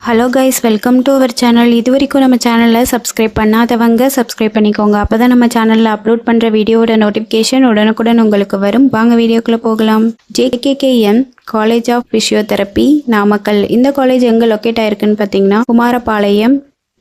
Hello guys, welcome to our channel. இது வரைக்கும் நம்ம சேனலில் சப்ஸ்கிரைப் பண்ணாதவங்க சப்ஸ்கிரைப் பண்ணிக்கோங்க. அப்போ தான் நம்ம சேனலில் அப்லோட் பண்ணுற வீடியோவோட நோட்டிஃபிகேஷன் உடனுக்குடன் உங்களுக்கு வரும். வாங்க வீடியோக்குள்ளே போகலாம். Jkkm college of physiotherapy Namakkal. இந்த காலேஜ் எங்கே லொக்கேட் ஆயிருக்குன்னு பார்த்தீங்கன்னா குமாரபாளையம்,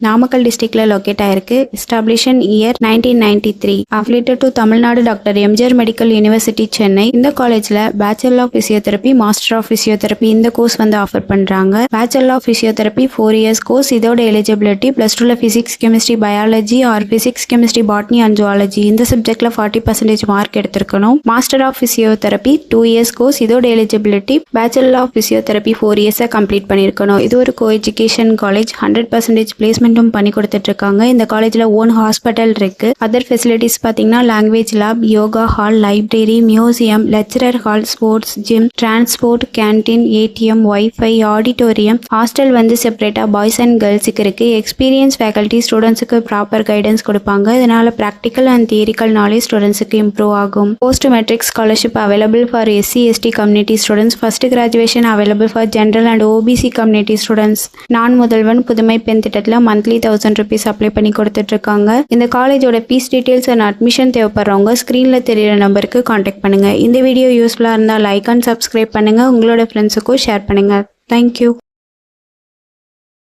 நாமக்கல் டிஸ்ட்ரிக்ட்ல லொக்கேட் ஆயிருக்கு. Establishment year 1993. Affiliated to Tamil Nadu doctor MGR medical university Chennai. இந்த காலேஜ்ல bachelor of physiotherapy, master of physiotherapy இந்த கோர்ஸ் ஆஃபர் பண்றாங்க. Bachelor of physiotherapy 4 years course. இதோட எலிஜிபிலிட்டி +2ல physics, chemistry, biology or physics, chemistry, botany and zoology இந்த சப்ஜெக்ட்ல 40% mark எடுத்திருக்கணும். Master of physiotherapy 2 years course. இதோட eligibility bachelor of physiotherapy 4 years complete பண்ணிருக்கணும். இது ஒரு கோ எஜுகேஷன் காலேஜ். 100% பிளேஸ்மெண்ட் பண்ணி கொடுத்துட்டு இருக்காங்க. இந்த காலேஜ்ல ஓன் ஹாஸ்பிட்டல் இருக்கு. அதர் ஃபெசிலிட்டிஸ் பாத்தீங்கன்னா language lab, yoga hall, library, museum, lecturer hall, sports gym, transport, canteen, ATM, wifi, auditorium. Hostel செப்பரேட்டா பாய்ஸ் அண்ட் கேர்ள்ஸுக்கு இருக்கு. எக்ஸ்பீரியன்ஸ் ஃபேக்கல்டி ஸ்டூடெண்ட்ஸுக்கு ப்ராப்பர் கைடன்ஸ் கொடுப்பாங்க. இதனால ப்ராக்டிக்கல் அண்ட் தியரிக்கல் நாலேஜ் ஸ்டூடெண்ட்ஸுக்கு இம்ப்ரூவ் ஆகும். Post matric scholarship available for SC/ST community students. First graduation available for general and OBC community students. நான் முதல்வன் புதுமை பெண் திட்டத்தில் மந்த்லி 1000 rupees அப்ளை பண்ணி கொடுத்துட்டு இருக்காங்க. இந்த காலேஜோட ஃபீஸ் டீடைல்ஸ் அண்ட் அட்மிஷன் தேவைப்படுறவங்க ஸ்கிரீன்ல தெரியுற நம்பருக்கு கான்டாக்ட் பண்ணுங்க. இந்த வீடியோ யூஸ்ஃபுல்லா இருந்தா லைக் அண்ட் சப்ஸ்கிரைப் பண்ணுங்க. உங்களோட ஃப்ரெண்ட்ஸுக்கும் ஷேர் பண்ணுங்க. தேங்க்யூ.